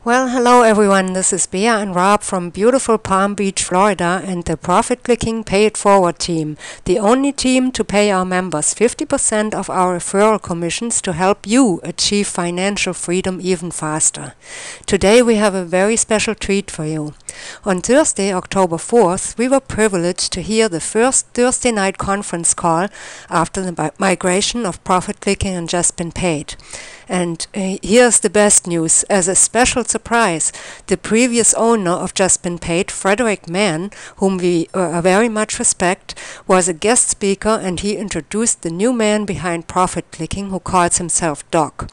Well, hello everyone. This is Bea and Rob from beautiful Palm Beach, Florida, and the Profit Clicking Pay It Forward team, the only team to pay our members 50% of our referral commissions to help you achieve financial freedom even faster. Today we have a very special treat for you. On Thursday, October 4th, we were privileged to hear the first Thursday night conference call after the migration of Profit Clicking and Just Been Paid. And here's the best news. As a special surprise, the previous owner of Just Been Paid, Frederick Mann, whom we very much respect, was a guest speaker, and he introduced the new man behind Profit Clicking, who calls himself Doc.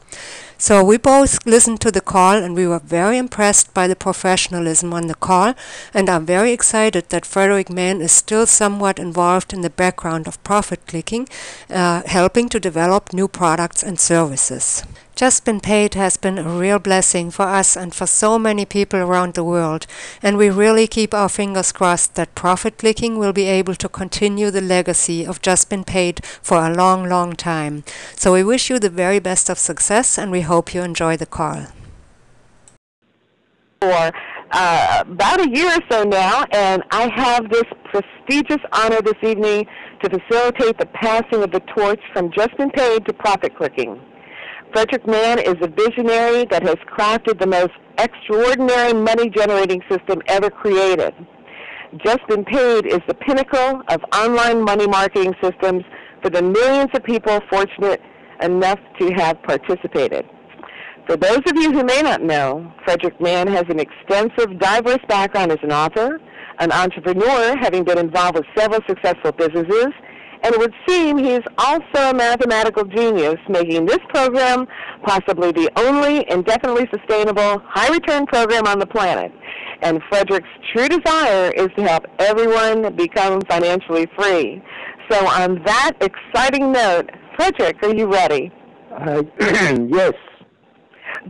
So we both listened to the call, and we were very impressed by the professionalism on the call, and are very excited that Frederick Mann is still somewhat involved in the background of Profit Clicking, helping to develop new products and services. Just Been Paid has been a real blessing for us and for so many people around the world, and we really keep our fingers crossed that Profit Clicking will be able to continue the legacy of Just Been Paid for a long, long time. So we wish you the very best of success, and we hope you enjoy the call. For about a year or so now, and I have this prestigious honor this evening to facilitate the passing of the torch from Just Been Paid to Profit Clicking. Frederick Mann is a visionary that has crafted the most extraordinary money-generating system ever created. Just Been Paid is the pinnacle of online money marketing systems for the millions of people fortunate enough to have participated. For those of you who may not know, Frederick Mann has an extensive, diverse background as an author, an entrepreneur, having been involved with several successful businesses, and it would seem he's also a mathematical genius, making this program possibly the only indefinitely sustainable, high-return program on the planet. And Frederick's true desire is to help everyone become financially free. So on that exciting note, Frederick, are you ready? Yes.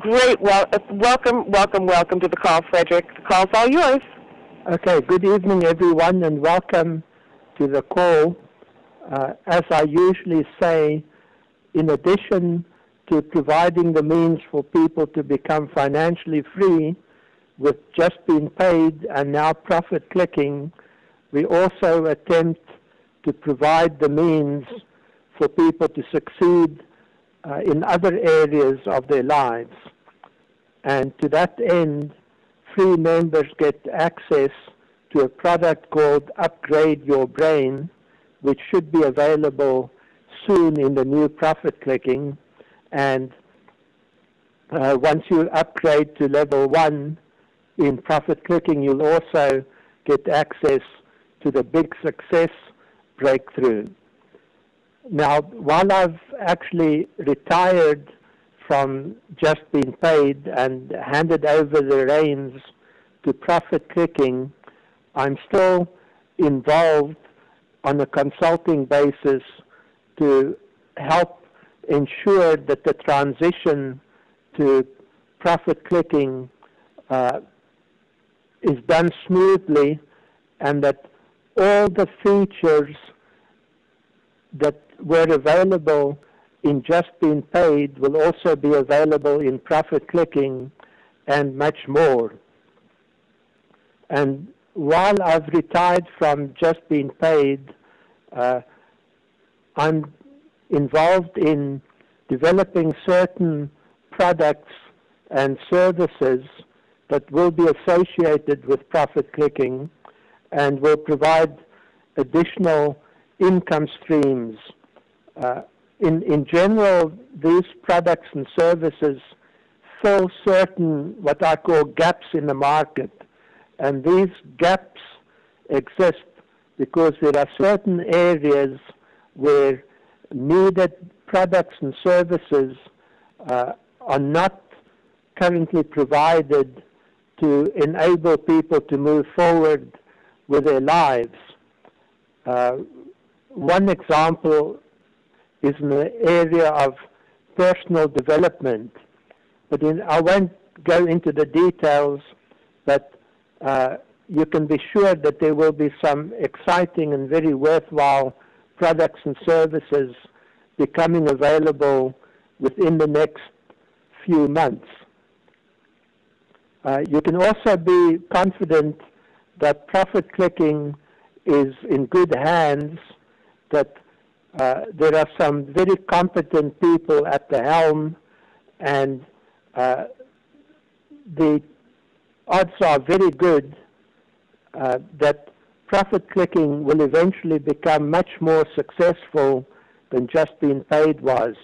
Great. Well, welcome to the call, Frederick. The call's all yours. Okay, good evening, everyone, and welcome to the call. As I usually say, in addition to providing the means for people to become financially free with Just Been Paid and now Profit Clicking, we also attempt to provide the means for people to succeed in other areas of their lives. And to that end, free members get access to a product called Upgrade Your Brain, which should be available soon in the new Profit Clicking. And once you upgrade to level 1 in Profit Clicking, you'll also get access to the Big Success Breakthrough. Now, while I've actually retired from Just Been Paid and handed over the reins to Profit Clicking, I'm still involved on a consulting basis to help ensure that the transition to Profit Clicking is done smoothly, and that all the features that were available in Just Been Paid will also be available in Profit Clicking, and much more. And while I've retired from Just Been Paid, I'm involved in developing certain products and services that will be associated with Profit Clicking and will provide additional income streams. In general, these products and services fill certain, what I call, gaps in the market. And these gaps exist because there are certain areas where needed products and services are not currently provided to enable people to move forward with their lives. One example is in the area of personal development, but I won't go into the details, but you can be sure that there will be some exciting and very worthwhile products and services becoming available within the next few months. You can also be confident that profit clicking is in good hands, that there are some very competent people at the helm, and the odds are very good that profit clicking will eventually become much more successful than Just Being Paid was.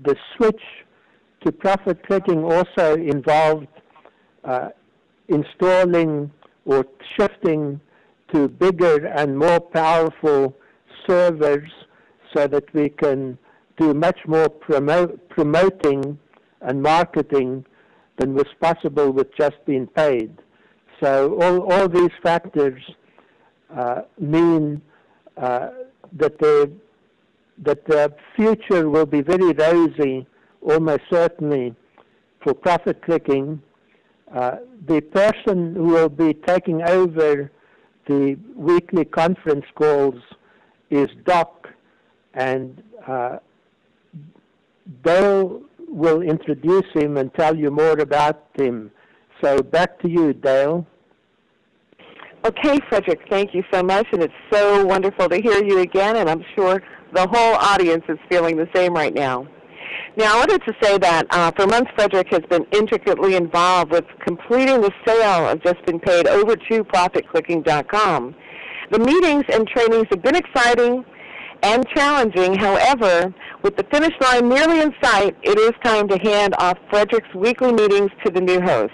The switch to profit clicking also involved installing or shifting to bigger and more powerful servers so that we can do much more promoting and marketing than was possible with Just Being Paid. So all these factors mean that the future will be very rosy, almost certainly, for profit clicking. The person who will be taking over the weekly conference calls is Doc, and Dale will introduce him and tell you more about him. So back to you, Dale. Okay, Frederick, thank you so much, and it's so wonderful to hear you again, and I'm sure the whole audience is feeling the same right now. Now, I wanted to say that for months, Frederick has been intricately involved with completing the sale of Just Been Paid over to ProfitClicking.com. The meetings and trainings have been exciting and challenging. However, with the finish line nearly in sight, it is time to hand off Frederick's weekly meetings to the new host.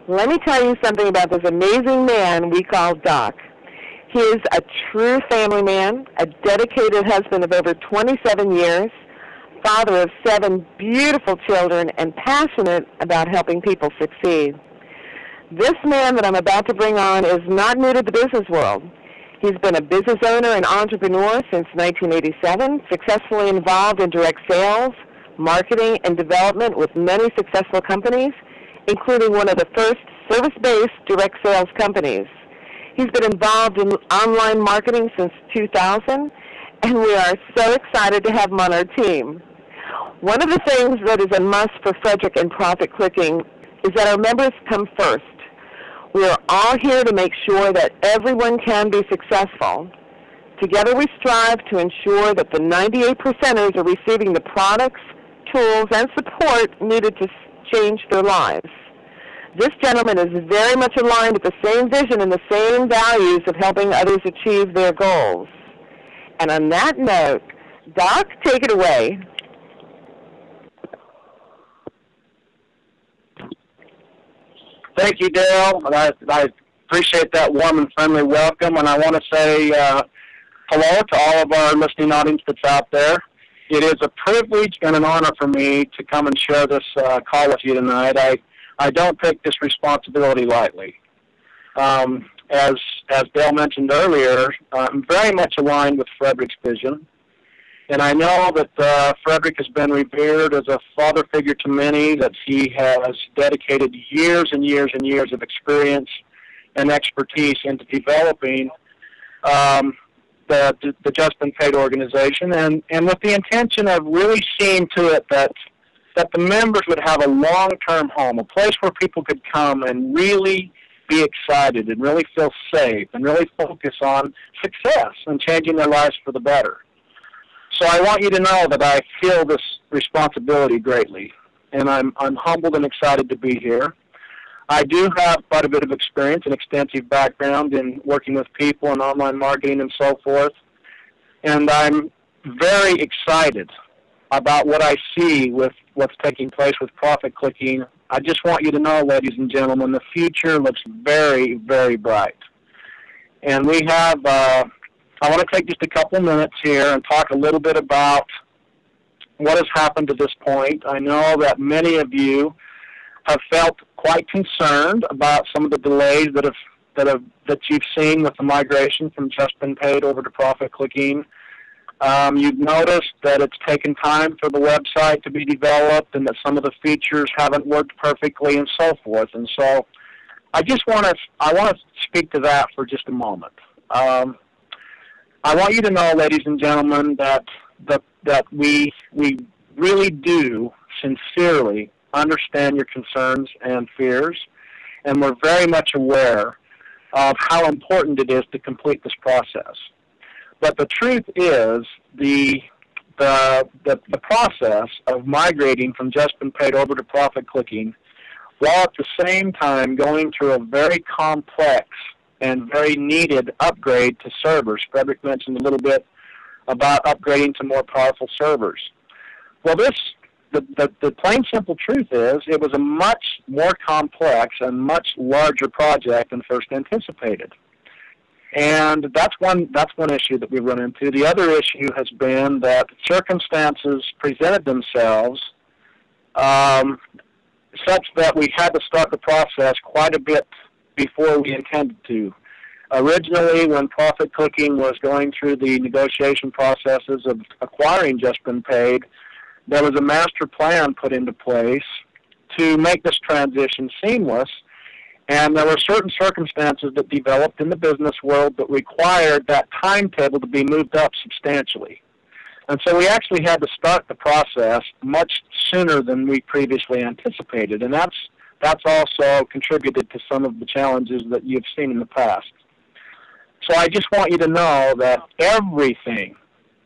Let me tell you something about this amazing man we call Doc. He is a true family man, a dedicated husband of over 27 years, father of 7 beautiful children, and passionate about helping people succeed. This man that I'm about to bring on is not new to the business world. He's been a business owner and entrepreneur since 1987, successfully involved in direct sales, marketing, and development with many successful companies, including one of the first service-based direct sales companies. He's been involved in online marketing since 2000, and we are so excited to have him on our team. One of the things that is a must for Frederick and Profit Clicking is that our members come first. We are all here to make sure that everyone can be successful. Together we strive to ensure that the 98%ers are receiving the products, tools, and support needed to change their lives. This gentleman is very much aligned with the same vision and the same values of helping others achieve their goals. And on that note, Doc, take it away. Thank you, Dale. I appreciate that warm and friendly welcome, and I want to say hello to all of our listening audience that's out there. It is a privilege and an honor for me to come and share this call with you tonight. I don't take this responsibility lightly. As Dale mentioned earlier, I'm very much aligned with Frederick's vision. And I know that Frederick has been revered as a father figure to many, that he has dedicated years and years and years of experience and expertise into developing the Just Been Paid organization, and with the intention of really seeing to it that the members would have a long-term home, a place where people could come and really be excited and really feel safe and really focus on success and changing their lives for the better. So I want you to know that I feel this responsibility greatly, and I'm humbled and excited to be here. I do have quite a bit of experience and extensive background in working with people and online marketing and so forth, and I'm very excited about what I see with what's taking place with Profit Clicking. I just want you to know, ladies and gentlemen, the future looks very, very bright. And we have, I want to take just a couple minutes here and talk a little bit about what has happened to this point. I know that many of you have felt quite concerned about some of the delays that you've seen with the migration from Just Been Paid over to Profit Clicking. You've noticed that it's taken time for the website to be developed and that some of the features haven't worked perfectly and so forth. And so I want to speak to that for just a moment. I want you to know, ladies and gentlemen, that we really do sincerely understand your concerns and fears, and we're very much aware of how important it is to complete this process. But the truth is, the process of migrating from just been paid over to profit clicking, while at the same time going through a very complex and very needed upgrade to servers. Frederick mentioned a little bit about upgrading to more powerful servers. Well, the plain simple truth is it was a much more complex and much larger project than first anticipated. And that's one issue that we run into. The other issue has been that circumstances presented themselves such that we had to start the process quite a bit before we intended to. Originally, when profit clicking was going through the negotiation processes of acquiring Just Been Paid, there was a master plan put into place to make this transition seamless, and there were certain circumstances that developed in the business world that required that timetable to be moved up substantially. And so we actually had to start the process much sooner than we previously anticipated, and that's also contributed to some of the challenges that you've seen in the past. So I just want you to know that everything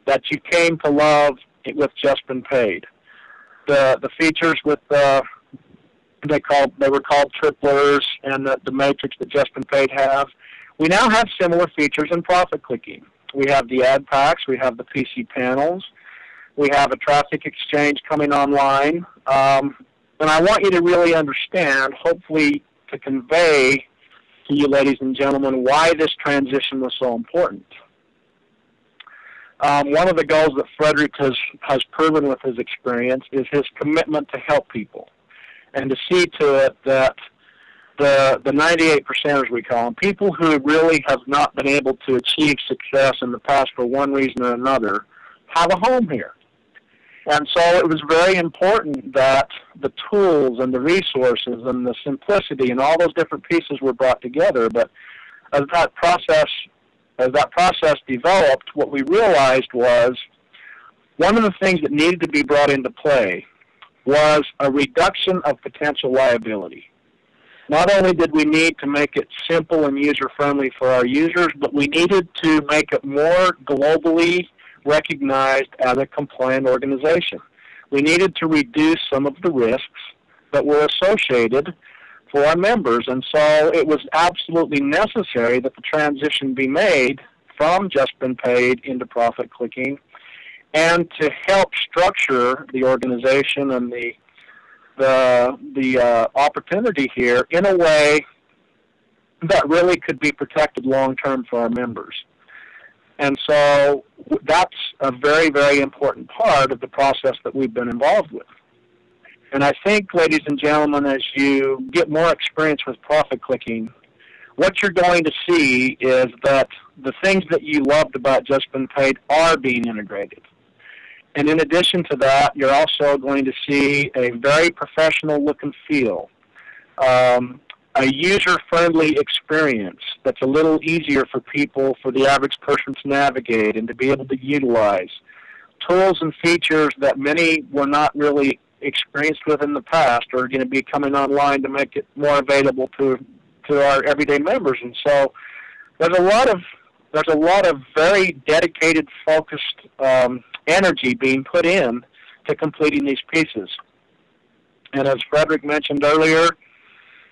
that you came to love with Just Been Paid, the features with they were called triplers, and the matrix that Just Been Paid have, we now have similar features in profit clicking. We have the ad packs, we have the PC panels, we have a traffic exchange coming online, and I want you to really understand, hopefully to convey to you ladies and gentlemen, why this transition was so important. One of the goals that Frederick has proven with his experience is his commitment to help people and to see to it that the 98%ers, we call them, people who really have not been able to achieve success in the past for one reason or another, have a home here. And so it was very important that the tools and the resources and the simplicity and all those different pieces were brought together. But as that process developed, what we realized was one of the things that needed to be brought into play was a reduction of potential liability. Not only did we need to make it simple and user-friendly for our users, but we needed to make it more globally recognized as a compliant organization. We needed to reduce some of the risks that were associated for our members, and so it was absolutely necessary that the transition be made from Just Been Paid into profit clicking, and to help structure the organization and the opportunity here in a way that really could be protected long-term for our members. And so that's a very, very important part of the process that we've been involved with. And I think, ladies and gentlemen, as you get more experience with profit clicking, what you're going to see is that the things that you loved about Just Been Paid are being integrated. And in addition to that, you're also going to see a very professional look and feel, a user-friendly experience that's a little easier for people, for the average person to navigate and to be able to utilize. Tools and features that many were not really experienced with in the past are going to be coming online to make it more available to our everyday members. And so there's a lot of very dedicated, focused energy being put in to completing these pieces. And as Frederick mentioned earlier,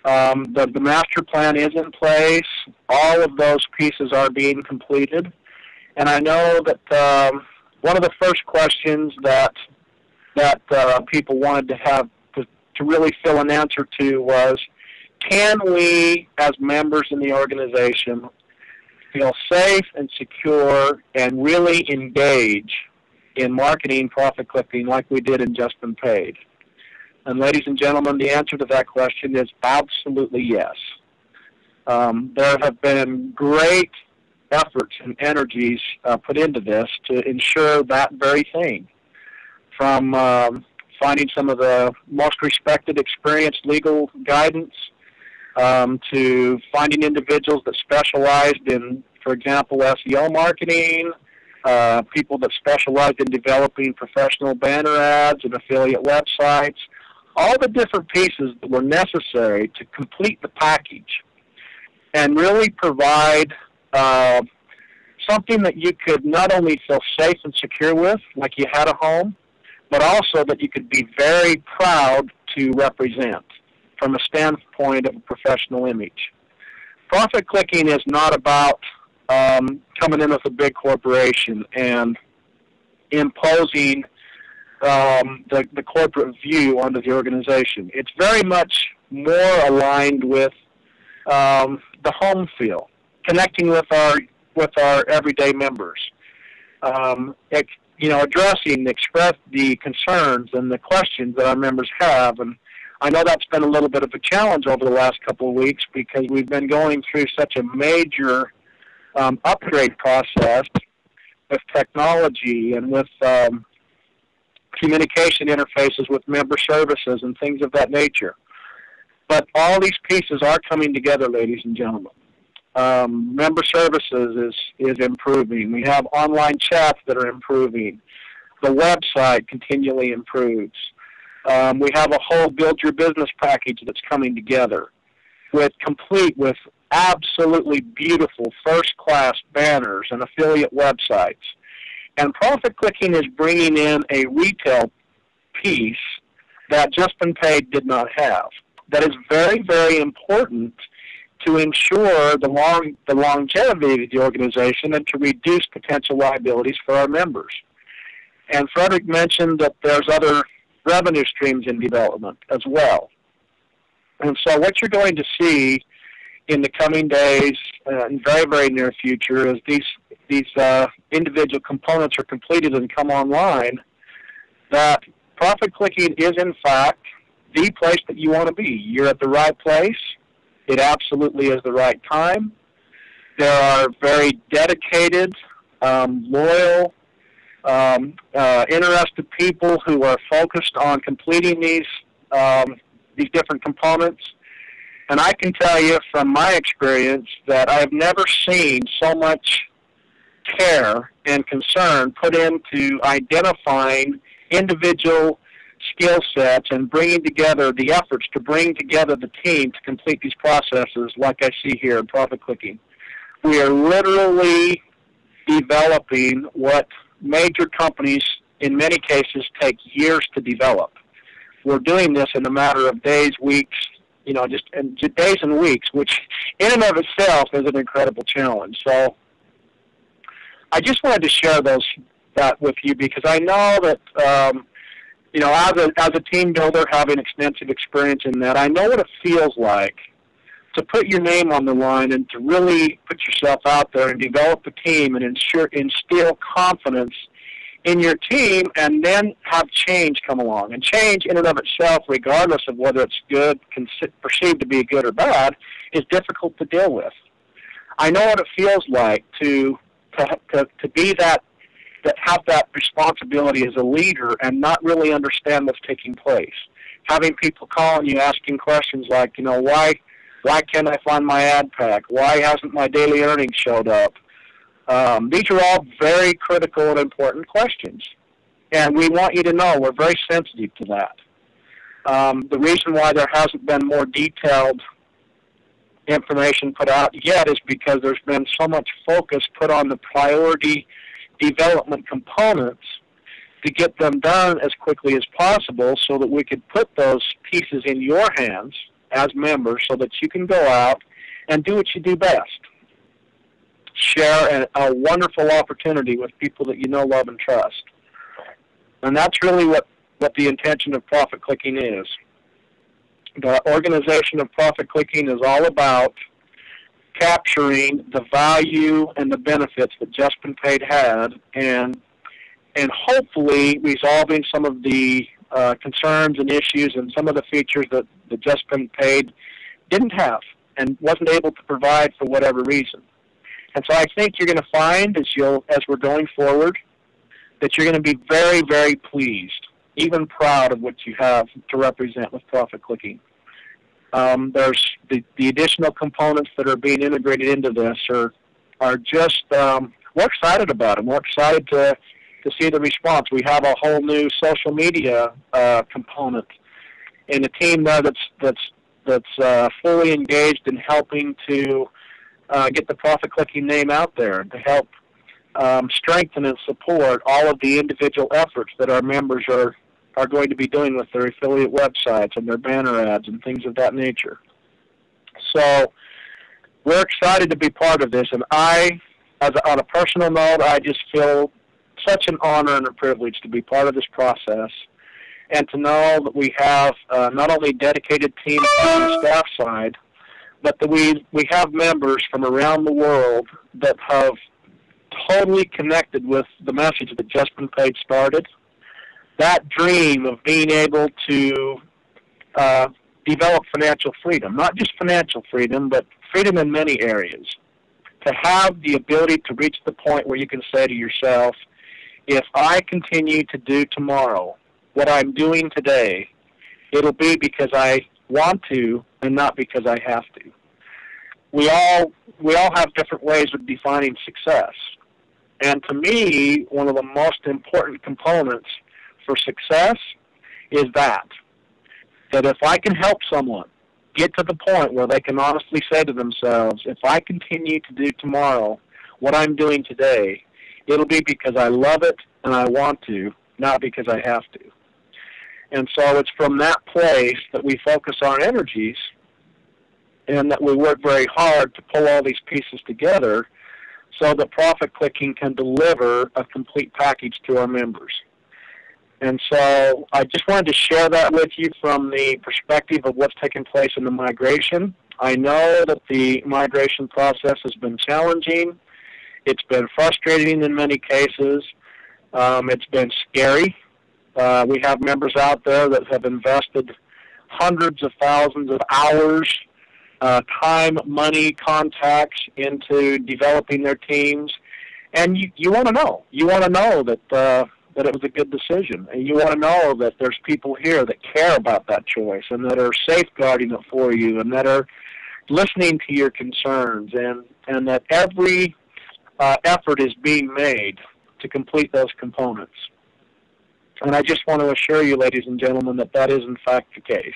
the master plan is in place. All of those pieces are being completed. And I know that one of the first questions that people wanted to have to really fill an answer to was, can we, as members in the organization, feel safe and secure and really engage in marketing profit clicking like we did in Just Been Paid? And ladies and gentlemen, the answer to that question is absolutely yes. There have been great efforts and energies put into this to ensure that very thing, from finding some of the most respected, experienced legal guidance, to finding individuals that specialized in, for example, SEO marketing, people that specialize in developing professional banner ads and affiliate websites, all the different pieces that were necessary to complete the package and really provide something that you could not only feel safe and secure with, like you had a home, but also that you could be very proud to represent from a standpoint of a professional image. Profit clicking is not about coming in with a big corporation and imposing the corporate view onto the organization. It's very much more aligned with the home feel, connecting with our everyday members, addressing, express the concerns and the questions that our members have. And I know that's been a little bit of a challenge over the last couple of weeks because we've been going through such a major upgrade process with technology and with communication interfaces with member services and things of that nature. But all these pieces are coming together, ladies and gentlemen. Member services is improving. We have online chats that are improving. The website continually improves. We have a whole Build Your Business package that's coming together complete with absolutely beautiful first-class banners and affiliate websites. And Profit Clicking is bringing in a retail piece that Just Been Paid did not have. That is very, very important to ensure the longevity of the organization and to reduce potential liabilities for our members. And Frederick mentioned that there's other revenue streams in development as well. And so what you're going to see in the coming days and very, very near future is these individual components are completed and come online, that Profit Clicking is, in fact, the place that you want to be. You're at the right place. It absolutely is the right time. There are very dedicated, loyal, interested people who are focused on completing these different components. And I can tell you from my experience that I've never seen so much care and concern put into identifying individual skill sets and bringing together the efforts to bring together the team to complete these processes like I see here in Profit Clicking. We are literally developing what major companies in many cases take years to develop. We're doing this in a matter of days, weeks, just days and weeks, which in and of itself is an incredible challenge. So I just wanted to share that with you because I know that as a team builder having extensive experience in that, I know what it feels like to put your name on the line and to really put yourself out there and develop a team and instill confidence in your team and then have change come along. And change in and of itself, regardless of whether it's good, perceived to be good or bad, is difficult to deal with. I know what it feels like to be that have that responsibility as a leader and not really understand what's taking place. Having people calling you asking questions like, why can't I find my ad pack? Why hasn't my daily earnings showed up? These are all very critical and important questions. And we want you to know we're very sensitive to that. The reason why there hasn't been more detailed information put out yet is because there's been so much focus put on the priority development components to get them done as quickly as possible so that we could put those pieces in your hands as members so that you can go out and do what you do best. Share a wonderful opportunity with people that you know, love, and trust. And that's really what the intention of Profit Clicking is. The organization of Profit Clicking is all about capturing the value and the benefits that Just Been Paid had and hopefully resolving some of the concerns and issues and some of the features that Just Been Paid didn't have and wasn't able to provide for whatever reason. And so I think you're going to find as we're going forward that you're going to be very, very pleased, even proud of what you have to represent with Profit Clicking. There's the additional components that are being integrated into this are just, we're excited about it. We're excited to see the response. We have a whole new social media component and a team there that's fully engaged in helping to get the Profit Clicking name out there, to help strengthen and support all of the individual efforts that our members are going to be doing with their affiliate websites and their banner ads and things of that nature. So we're excited to be part of this, and on a personal note, I just feel such an honor and a privilege to be part of this process, and to know that we have not only dedicated teams on the staff side, but that we have members from around the world that have totally connected with the message that Just Been Paid started. That dream of being able to develop financial freedom, not just financial freedom, but freedom in many areas. To have the ability to reach the point where you can say to yourself, if I continue to do tomorrow what I'm doing today, it'll be because I want to and not because I have to. We all have different ways of defining success. And to me, one of the most important components for success is that if I can help someone get to the point where they can honestly say to themselves, if I continue to do tomorrow what I'm doing today, it'll be because I love it and I want to, not because I have to. And so it's from that place that we focus our energies and that we work very hard to pull all these pieces together so that Profit Clicking can deliver a complete package to our members. And so I just wanted to share that with you from the perspective of what's taken place in the migration. I know that the migration process has been challenging. It's been frustrating in many cases. It's been scary. We have members out there that have invested hundreds of thousands of hours, time, money, contacts into developing their teams. And you want to know. You want to know that it was a good decision. And you want to know that there's people here that care about that choice and that are safeguarding it for you and that are listening to your concerns and that every effort is being made to complete those components. And I just want to assure you, ladies and gentlemen, that that is in fact the case.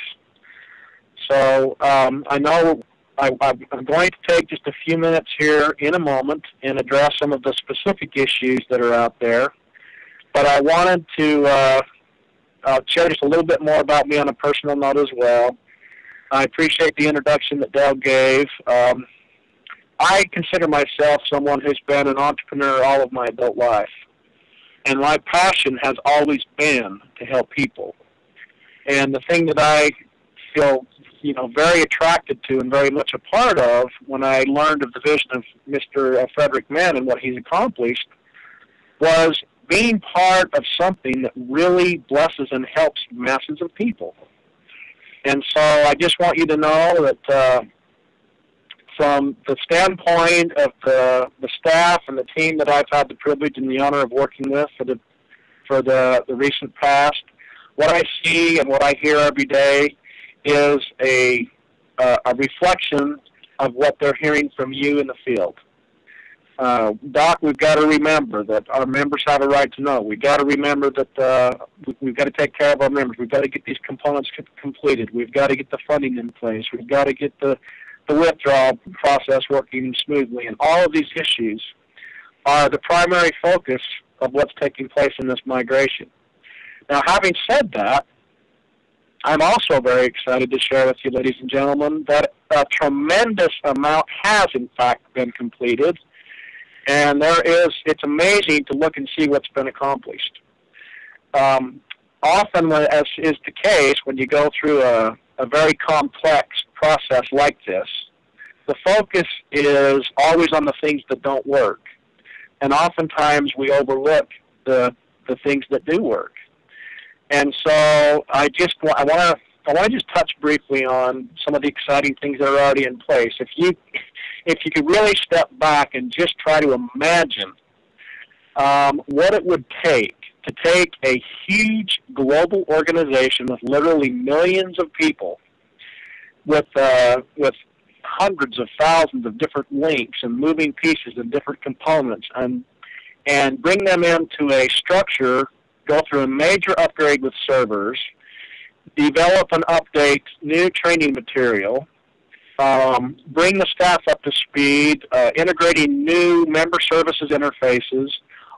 So I know I'm going to take just a few minutes here in a moment and address some of the specific issues that are out there. But I wanted to share just a little bit more about me on a personal note as well. I appreciate the introduction that Dale gave. I consider myself someone who's been an entrepreneur all of my adult life. And my passion has always been to help people. And the thing that I feel, very attracted to and very much a part of when I learned of the vision of Mr. Frederick Mann and what he's accomplished was being part of something that really blesses and helps masses of people. And so I just want you to know that from the standpoint of the staff and the team that I've had the privilege and the honor of working with for the recent past, what I see and what I hear every day is a reflection of what they're hearing from you in the field. Doc, we've got to remember that our members have a right to know. We've got to remember that we've got to take care of our members. We've got to get these components completed. We've got to get the funding in place. We've got to get the withdrawal process working smoothly. And all of these issues are the primary focus of what's taking place in this migration. Now, having said that, I'm also very excited to share with you, ladies and gentlemen, that a tremendous amount has, in fact, been completed. And it's amazing to look and see what's been accomplished. Often, as is the case, when you go through a very complex process like this, the focus is always on the things that don't work. And oftentimes we overlook the things that do work. And so I want to just touch briefly on some of the exciting things that are already in place. If you could really step back and just try to imagine what it would take to take a huge global organization with literally millions of people, with hundreds of thousands of different links and moving pieces and different components, and and bring them into a structure, go through a major upgrade with servers, develop and update new training material, bring the staff up to speed, integrating new member services interfaces,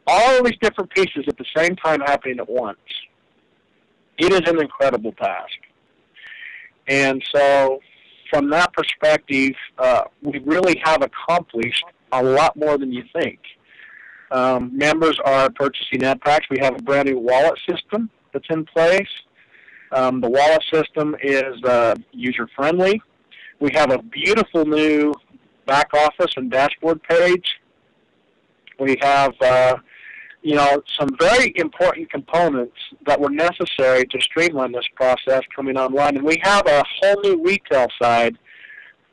all of these different pieces at the same time happening at once. It is an incredible task. And so from that perspective, we really have accomplished a lot more than you think. Members are purchasing ad packs. We have a brand new wallet system that's in place. The wallet system is user-friendly. We have a beautiful new back office and dashboard page. We have, some very important components that were necessary to streamline this process coming online. And we have a whole new retail side,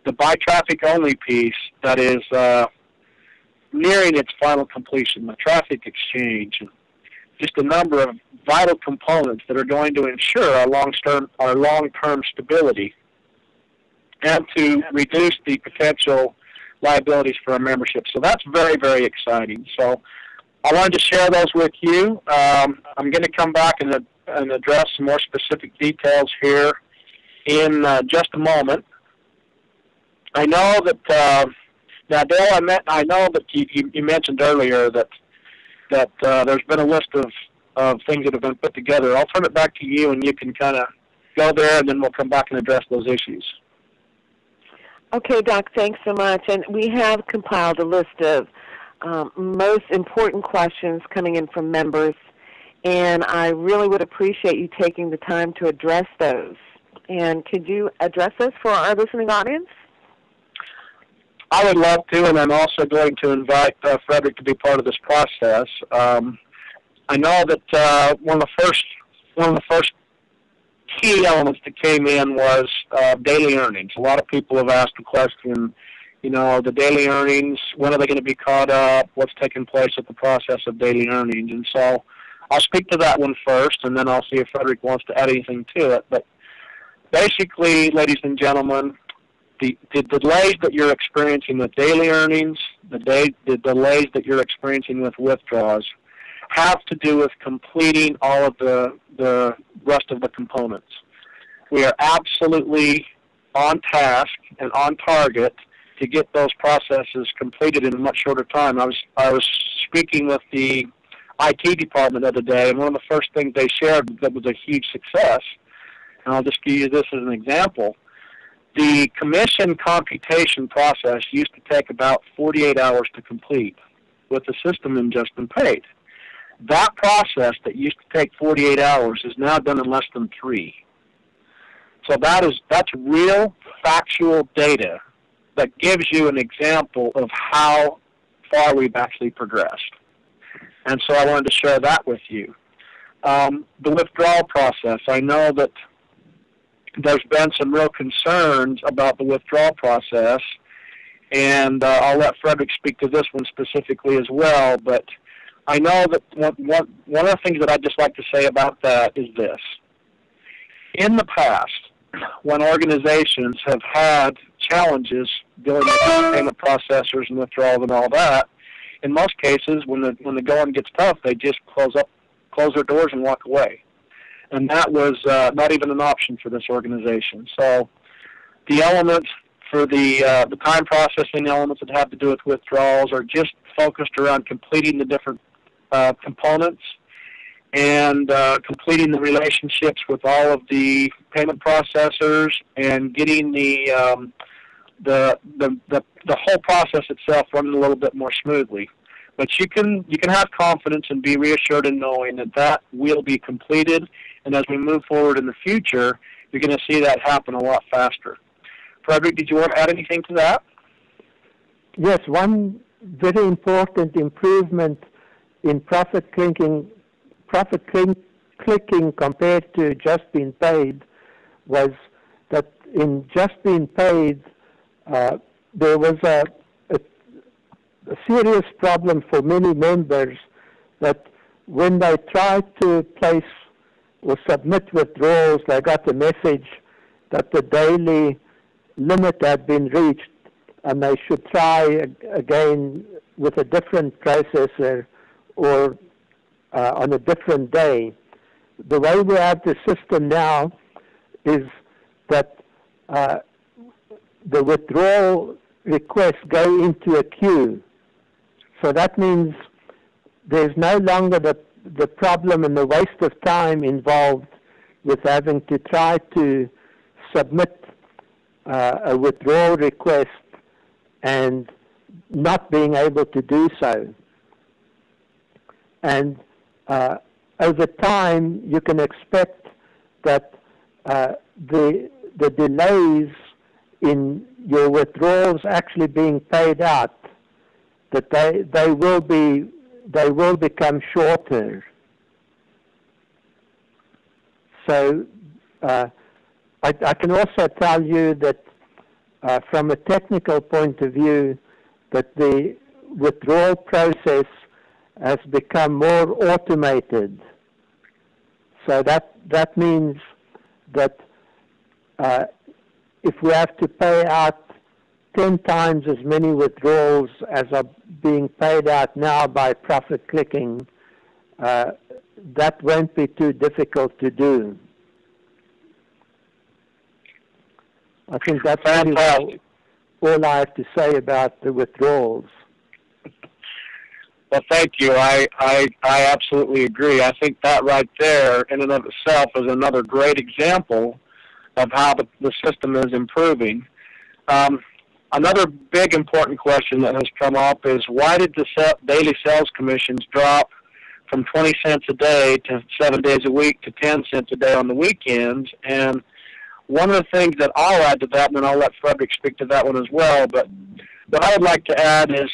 the buy traffic only piece, that is nearing its final completion, the traffic exchange, just a number of vital components that are going to ensure our long-term stability and to reduce the potential liabilities for our membership. So that's very, very exciting. So I wanted to share those with you. I'm going to come back and address some more specific details here in just a moment. I know that, now Dale, I know that you mentioned earlier that there's been a list of things that have been put together. I'll turn it back to you, and you can kind of go there, and then we'll come back and address those issues. Okay, Doc, thanks so much. And we have compiled a list of most important questions coming in from members, and I really would appreciate you taking the time to address those. And could you address those for our listening audience? I would love to, and I'm also going to invite Frederick to be part of this process. I know that one of the first key elements that came in was daily earnings. A lot of people have asked the question, the daily earnings, when are they going to be caught up? What's taking place at the process of daily earnings? And so I'll speak to that one first, and then I'll see if Frederick wants to add anything to it. But basically, ladies and gentlemen, the delays that you're experiencing with daily earnings, the delays that you're experiencing with withdrawals, have to do with completing all of the rest of the components. We are absolutely on task and on target to get those processes completed in a much shorter time. I was speaking with the IT department the other day, and one of the first things they shared that was a huge success, and I'll just give you this as an example. The commission computation process used to take about 48 hours to complete. With the system in Just Been Paid, that process that used to take 48 hours is now done in less than 3. So that's real factual data that gives you an example of how far we've actually progressed. And so I wanted to share that with you. The withdrawal process, I know that there's been some real concerns about the withdrawal process, and I'll let Frederick speak to this one specifically as well, but I know that one of the things that I'd just like to say about that is this. In the past, when organizations have had challenges dealing with payment processors and withdrawals and all that, in most cases, when the going gets tough, they just close their doors and walk away. And that was not even an option for this organization. So the elements for the time processing elements that have to do with withdrawals are just focused around completing the different components and completing the relationships with all of the payment processors and getting the whole process itself running a little bit more smoothly. But you can have confidence and be reassured in knowing that will be completed, and as we move forward in the future, you're going to see that happen a lot faster. Frederick, did you want to add anything to that? Yes, one very important improvement in profit clicking compared to Just Been Paid was that in Just Been Paid, there was a serious problem for many members that when they tried to place or submit withdrawals, they got a message that the daily limit had been reached and they should try again with a different processor or on a different day. The way we have the system now is that the withdrawal requests go into a queue. So that means there's no longer the problem and the waste of time involved with having to try to submit a withdrawal request and not being able to do so. And over time, you can expect that the delays in your withdrawals actually being paid out, that they will become shorter. So I can also tell you that from a technical point of view, that the withdrawal process has become more automated. So that means that if we have to pay out 10 times as many withdrawals as are being paid out now by profit clicking, that won't be too difficult to do. I think that's pretty well all I have to say about the withdrawals. Well, thank you. I absolutely agree. I think that right there in and of itself is another great example of how the system is improving. Another big important question that has come up is, why did the daily sales commissions drop from 20 cents a day to 7 days a week to 10 cents a day on the weekends? And one of the things that I'll add to that, and then I'll let Frederick speak to that one as well, but what I would like to add is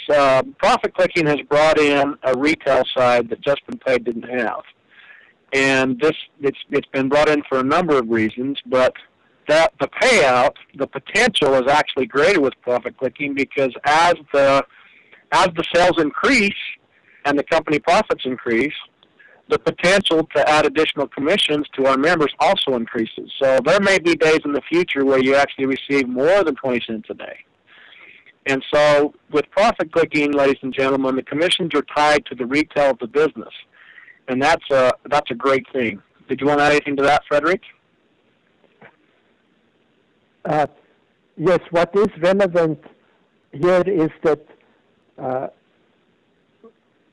profit clicking has brought in a retail side that Just Been Paid didn't have. And it's been brought in for a number of reasons, but that the payout, the potential is actually greater with profit clicking, because as the sales increase and the company profits increase, the potential to add additional commissions to our members also increases. So there may be days in the future where you actually receive more than 20 cents a day. And so with profit clicking, ladies and gentlemen, the commissions are tied to the retail of the business. And that's a great thing. Did you want to add anything to that, Frederick? Yes, what is relevant here is that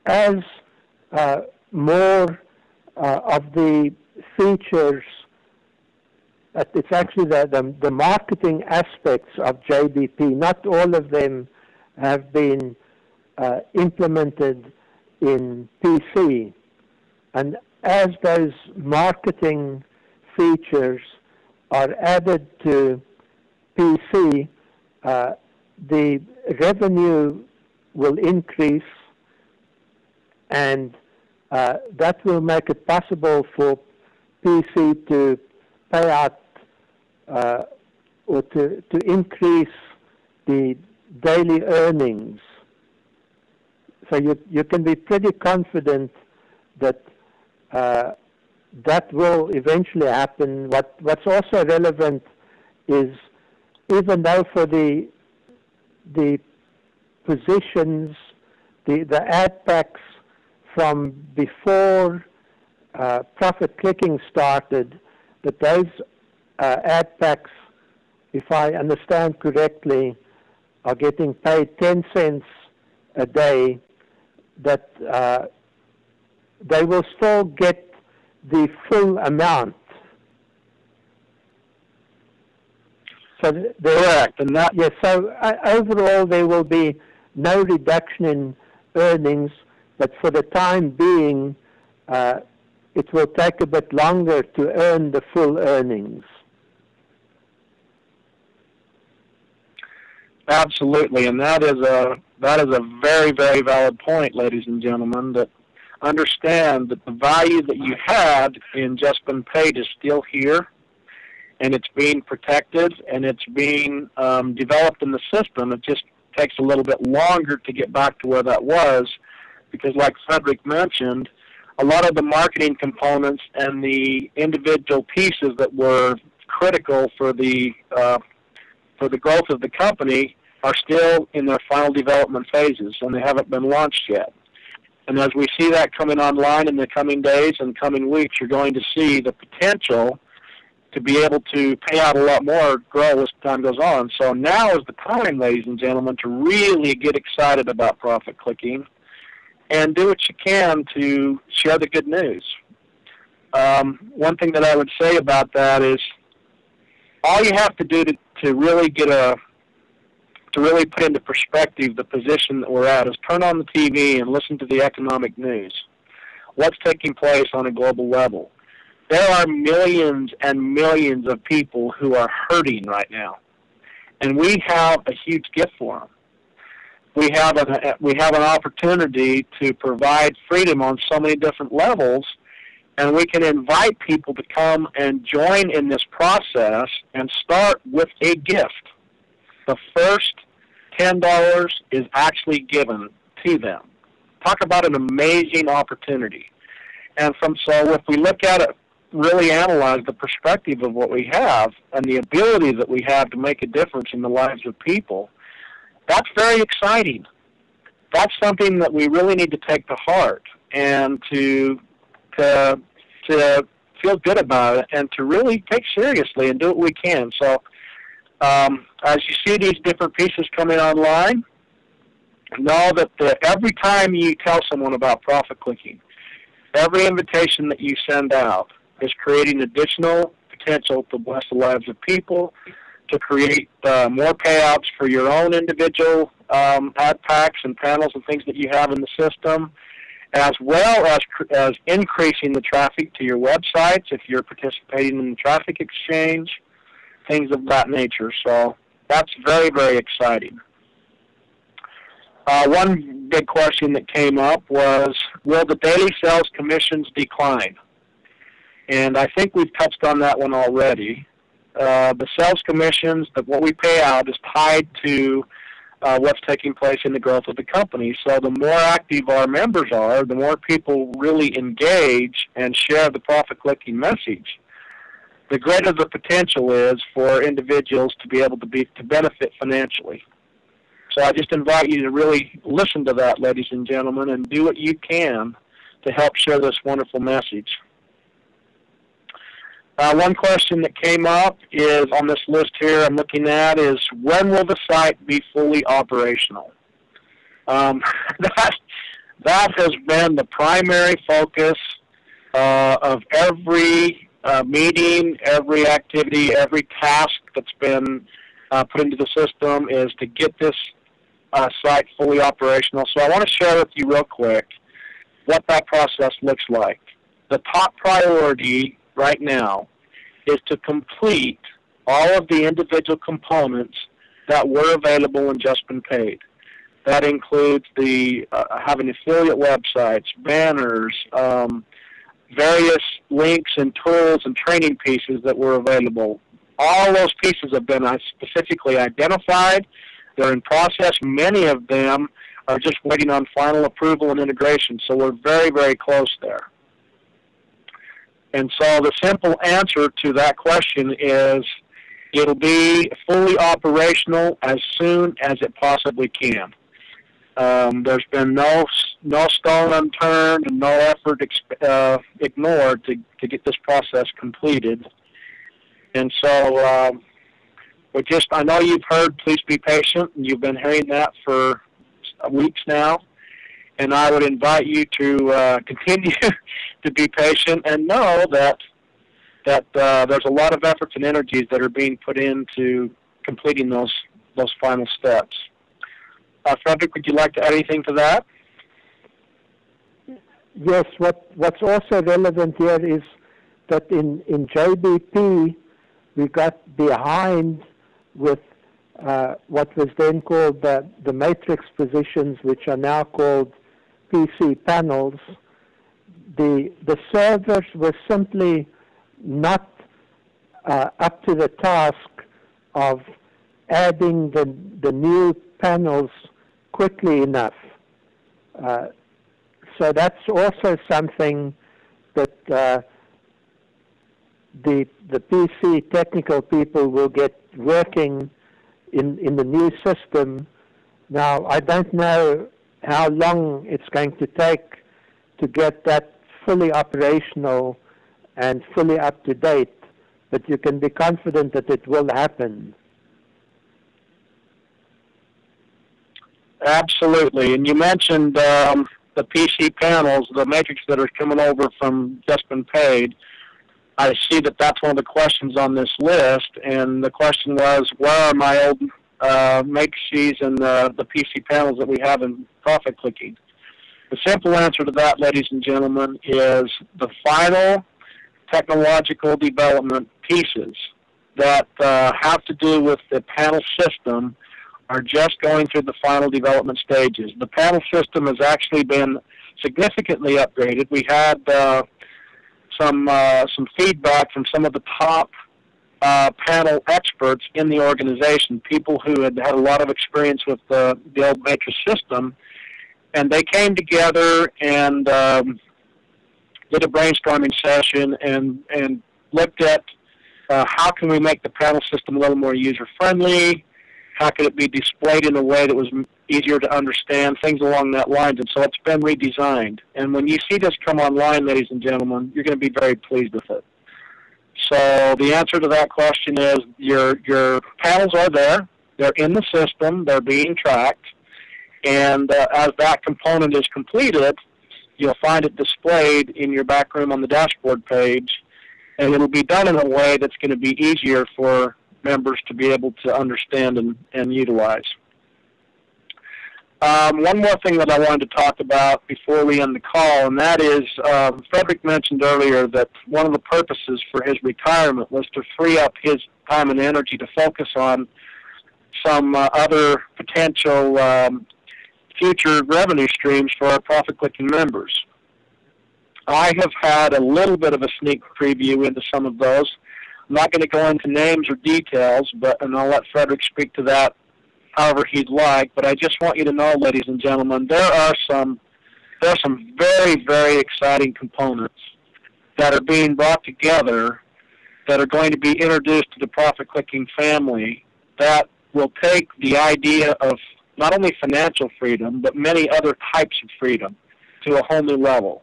as more of the features, it's actually the marketing aspects of JBP, not all of them have been implemented in PC. And as those marketing features are added to PC, the revenue will increase, and that will make it possible for PC to pay out or to increase the daily earnings. So you can be pretty confident that that will eventually happen. What's also relevant is, even though for the positions, the ad packs from before profit clicking started, that those ad packs, if I understand correctly, are getting paid 10 cents a day, that they will still get the full amount. So correct, and that yes. So overall, there will be no reduction in earnings, but for the time being, it will take a bit longer to earn the full earnings. Absolutely, and that is a very, very valid point, ladies and gentlemen. That understand that the value that you had in Just Been Paid is still here, and it's being protected, and it's being developed in the system. It just takes a little bit longer to get back to where that was, because like Frederick mentioned, a lot of the marketing components and the individual pieces that were critical for the growth of the company are still in their final development phases, and they haven't been launched yet. And as we see that coming online in the coming days and coming weeks, you're going to see the potential to be able to pay out a lot more grow as time goes on. So now is the time, ladies and gentlemen, to really get excited about profit clicking and do what you can to share the good news. One thing that I would say about that is all you have to do to really to really put into perspective the position that we're at is turn on the TV and listen to the economic news. What's taking place on a global level? There are millions and millions of people who are hurting right now, and we have a huge gift for them. We have an opportunity to provide freedom on so many different levels, and we can invite people to come and join in this process and start with a gift. The first $10 is actually given to them. Talk about an amazing opportunity. And so if we look at it, really analyze the perspective of what we have and the ability that we have to make a difference in the lives of people, that's very exciting. That's something that we really need to take to heart and to feel good about it and to really take seriously and do what we can. So as you see these different pieces coming online, know that every time you tell someone about profit clicking, every invitation that you send out is creating additional potential to bless the lives of people, to create more payouts for your own individual ad packs and panels and things that you have in the system, as well as increasing the traffic to your websites if you're participating in the traffic exchange, things of that nature. So that's very, very exciting. One big question that came up was, will the daily sales commissions decline? And I think we've touched on that one already. The sales commissions, what we pay out, is tied to what's taking place in the growth of the company. So the more active our members are, the more people really engage and share the profit-clicking message, the greater the potential is for individuals to be able to benefit financially. So I just invite you to really listen to that, ladies and gentlemen, and do what you can to help share this wonderful message. One question that came up is on this list here I'm looking at is, when will the site be fully operational? That has been the primary focus of every meeting, every activity, every task that's been put into the system is to get this site fully operational. So I want to share with you real quick what that process looks like. The top priority right now is to complete all of the individual components that were available and just been paid. That includes having affiliate websites, banners, various links and tools and training pieces that were available. All those pieces have been specifically identified. They're in process. Many of them are just waiting on final approval and integration, so we're very, very close there. And so the simple answer to that question is it'll be fully operational as soon as it possibly can. There's been no stone unturned and no effort ignored to get this process completed. And so I know you've heard, please be patient, and you've been hearing that for weeks now. And I would invite you to continue to be patient and know that there's a lot of efforts and energies that are being put into completing those final steps. Frederick, would you like to add anything to that? Yes, what's also relevant here is that in JBP, we got behind with what was then called the matrix positions, which are now called PC panels. The servers were simply not up to the task of adding the new panels quickly enough. So that's also something that the PC technical people will get working in the new system. Now, I don't know how long it's going to take to get that fully operational and fully up to date, but you can be confident that it will happen. Absolutely. And you mentioned the PC panels, the matrix that are coming over from Just Been Paid. I see that that's one of the questions on this list, and the question was, where are my old matrices and the PC panels that we have in profit clicking? The simple answer to that, ladies and gentlemen, is the final technological development pieces that have to do with the panel system are just going through the final development stages. The panel system has actually been significantly upgraded. We had some feedback from some of the top panel experts in the organization, people who had had a lot of experience with the old matrix system, and they came together and did a brainstorming session and looked at how can we make the panel system a little more user-friendly, how could it be displayed in a way that was easier to understand, things along that lines. And so it's been redesigned. And when you see this come online, ladies and gentlemen, you're going to be very pleased with it. So the answer to that question is your panels are there. They're in the system. They're being tracked. And as that component is completed, you'll find it displayed in your back room on the dashboard page. And it'll be done in a way that's going to be easier for members to be able to understand and utilize. One more thing that I wanted to talk about before we end the call, and that is Frederick mentioned earlier that one of the purposes for his retirement was to free up his time and energy to focus on some other potential future revenue streams for our Profit Clicking members. I have had a little bit of a sneak preview into some of those. I'm not going to go into names or details, and I'll let Frederick speak to that however he'd like, but I just want you to know, ladies and gentlemen, there are some very, very exciting components that are being brought together that are going to be introduced to the Profit Clicking family that will take the idea of not only financial freedom, but many other types of freedom to a whole new level.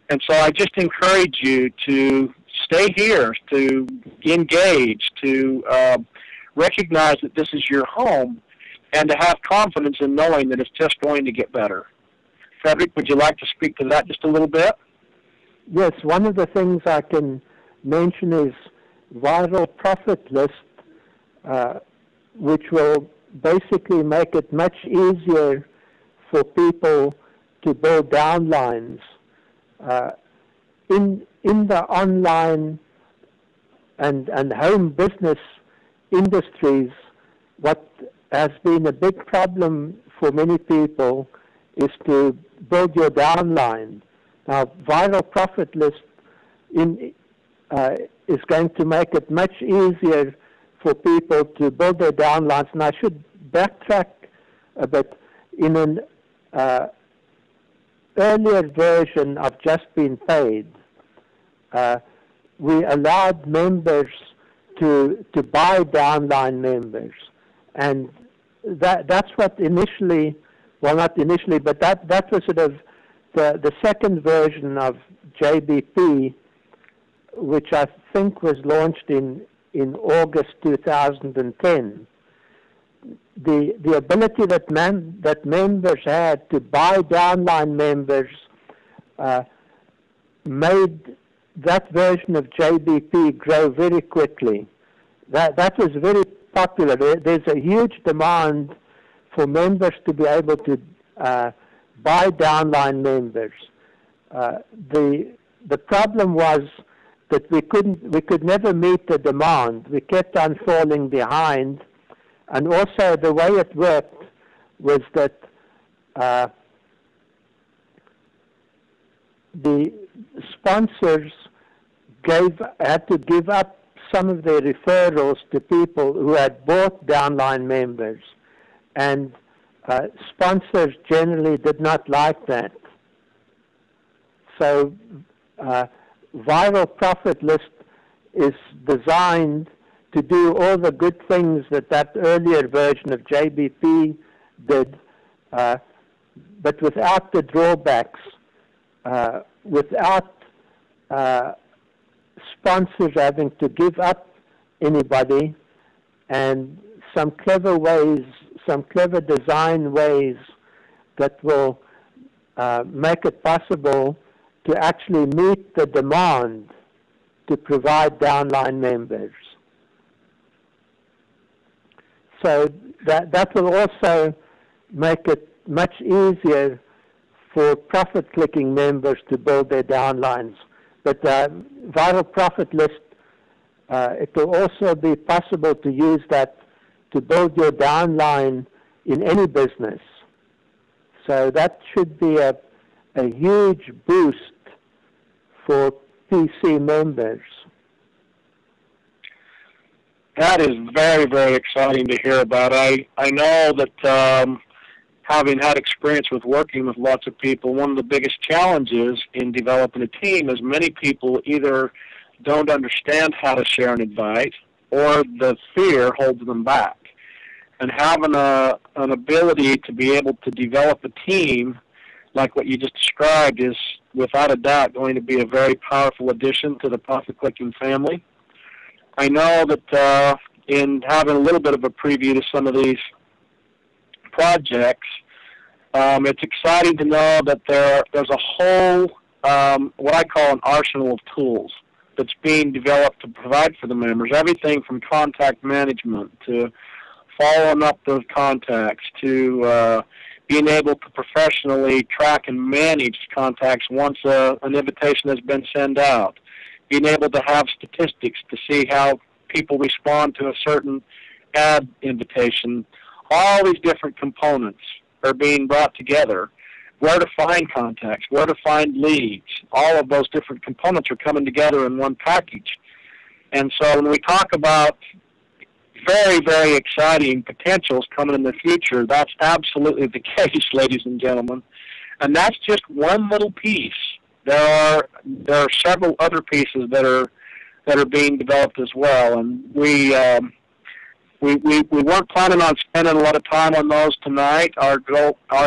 And so I just encourage you to stay here, to engage, to recognize that this is your home, and to have confidence in knowing that it's just going to get better. Frederick, would you like to speak to that just a little bit? Yes, one of the things I can mention is viral profit list, which will basically make it much easier for people to build downlines. In the online and home business industries, what has been a big problem for many people is to build your downline. Now, viral profit list is going to make it much easier for people to build their downlines. And I should backtrack a bit. In an earlier version of Just Been Paid, we allowed members to buy downline members, and that's what initially, well, not initially, but that was sort of the second version of JBP, which I think was launched in August 2010. The ability that members had to buy downline members made that version of JBP grow very quickly. That was very popular. There's a huge demand for members to be able to buy downline members. The problem was that we could never meet the demand. We kept on falling behind, and also the way it worked was that the sponsors had to give up some of their referrals to people who had bought downline members, and sponsors generally did not like that. So viral profit list is designed to do all the good things that earlier version of JBP did, but without the drawbacks, without sponsors having to give up anybody, and some clever ways, some clever design ways that will make it possible to actually meet the demand to provide downline members. So that will also make it much easier for profit-clicking members to build their downlines. But viral profit list, it will also be possible to use that to build your downline in any business. So that should be a huge boost for PC members. That is very, very exciting to hear about. I know that having had experience with working with lots of people, one of the biggest challenges in developing a team is many people either don't understand how to share an invite or the fear holds them back. And having an ability to be able to develop a team like what you just described is without a doubt going to be a very powerful addition to the Profit Clicking family. I know that in having a little bit of a preview to some of these projects, it's exciting to know that there's a whole, what I call an arsenal of tools that's being developed to provide for the members. Everything from contact management to following up those contacts to being able to professionally track and manage contacts once an invitation has been sent out. Being able to have statistics to see how people respond to a certain ad invitation. All these different components are being brought together. Where to find contacts, where to find leads. All of those different components are coming together in one package. And so when we talk about very, very exciting potentials coming in the future, that's absolutely the case, ladies and gentlemen. And that's just one little piece. There are several other pieces that are being developed as well, and we weren't planning on spending a lot of time on those tonight. Our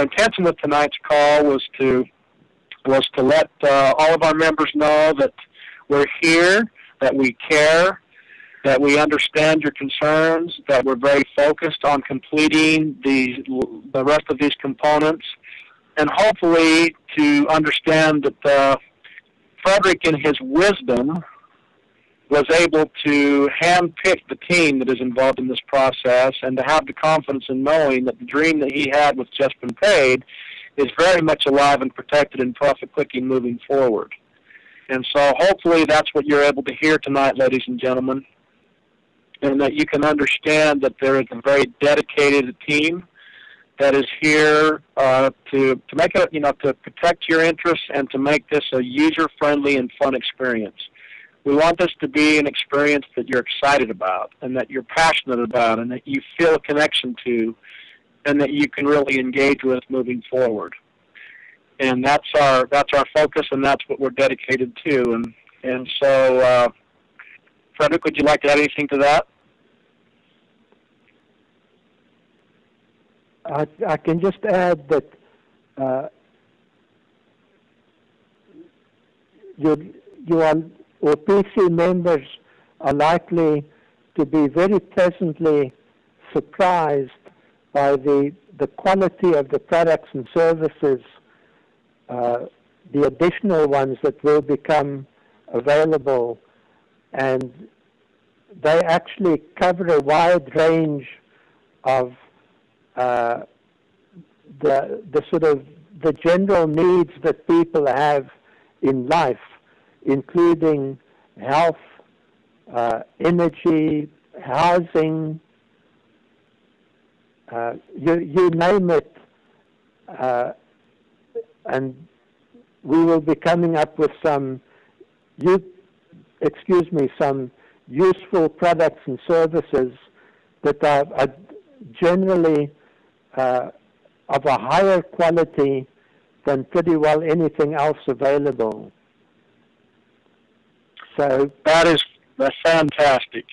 intention with tonight's call was to let all of our members know that we're here, that we care, that we understand your concerns, that we're very focused on completing the rest of these components, and hopefully to understand that Frederick, in his wisdom, was able to handpick the team that is involved in this process and to have the confidence in knowing that the dream that he had with Just Been Paid is very much alive and protected in Profit Clicking moving forward. And so hopefully that's what you're able to hear tonight, ladies and gentlemen, and that you can understand that there is a very dedicated team that is here to make it, to protect your interests and to make this a user-friendly and fun experience. We want this to be an experience that you're excited about and that you're passionate about and that you feel a connection to and that you can really engage with moving forward. And that's our focus, and that's what we're dedicated to. And so, Frederick, would you like to add anything to that? I can just add that or PC members are likely to be very pleasantly surprised by the quality of the products and services, the additional ones that will become available, and they actually cover a wide range of the sort of the general needs that people have in life, including health, energy, housing, you name it, and we will be coming up with some useful products and services that are generally of a higher quality than pretty well anything else available. So that's fantastic.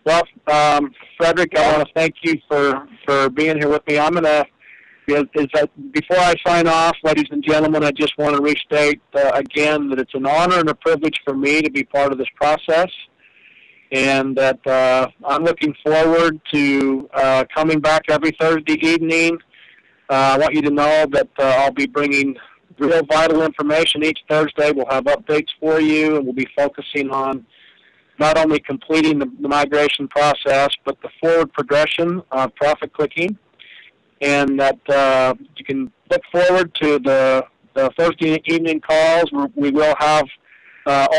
Well, Frederick, I want to thank you for being here with me. I'm going to, before I sign off, ladies and gentlemen, I just want to restate again that it's an honor and a privilege for me to be part of this process, and that I'm looking forward to coming back every Thursday evening. I want you to know that I'll be bringing real vital information each Thursday. We'll have updates for you, and we'll be focusing on not only completing the migration process, but the forward progression of profit clicking, and that you can look forward to the Thursday evening calls. We will have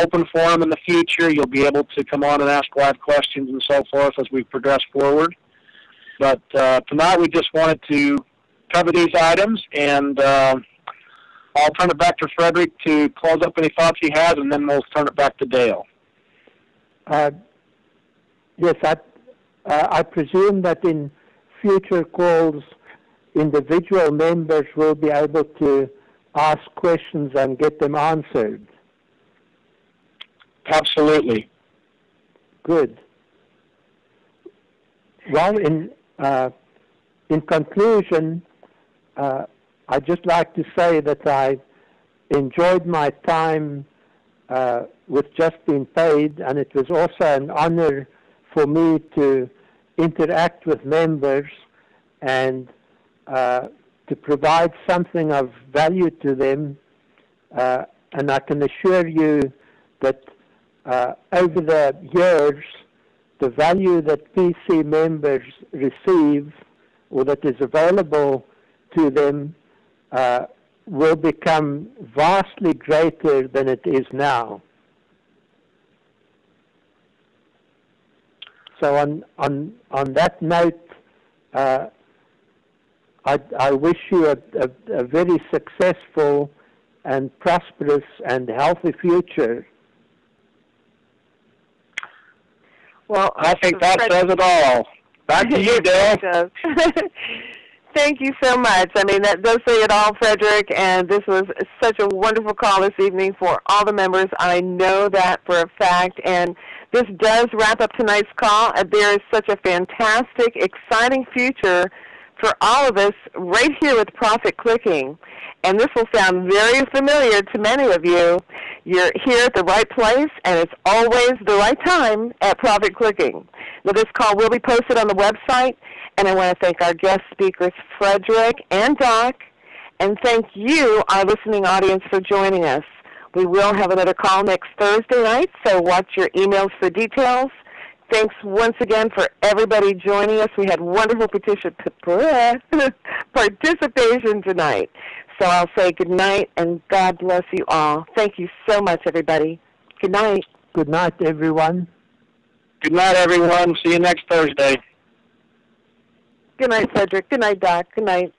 open forum in the future. You'll be able to come on and ask live questions and so forth as we progress forward. But tonight we just wanted to cover these items, and I'll turn it back to Frederick to close up any thoughts he has, and then we'll turn it back to Dale. Yes, I presume that in future calls, individual members will be able to ask questions and get them answered. Absolutely. Good. Well, in conclusion, I'd just like to say that I enjoyed my time with Just Been Paid, and it was also an honor for me to interact with members and to provide something of value to them. And I can assure you that over the years, the value that PC members receive or that is available to them will become vastly greater than it is now. So on that note, I wish you a very successful and prosperous and healthy future. Well, I think that says it all. Back to you, Dale. Thank you so much. I mean, that does say it all, Frederick, and this was such a wonderful call this evening for all the members. I know that for a fact, and this does wrap up tonight's call. There is such a fantastic, exciting future for all of us right here with Profit Clicking, and this will sound very familiar to many of you. You're here at the right place, and it's always the right time at Profit Clicking. Now, this call will be posted on the website, and I want to thank our guest speakers, Frederick and Doc, and thank you, our listening audience, for joining us. We will have another call next Thursday night, so watch your emails for details. Thanks once again for everybody joining us. We had wonderful participation tonight. So I'll say good night, and God bless you all. Thank you so much, everybody. Good night. Good night, everyone. Good night, everyone. See you next Thursday. Good night, Frederick. Good night, Doc. Good night.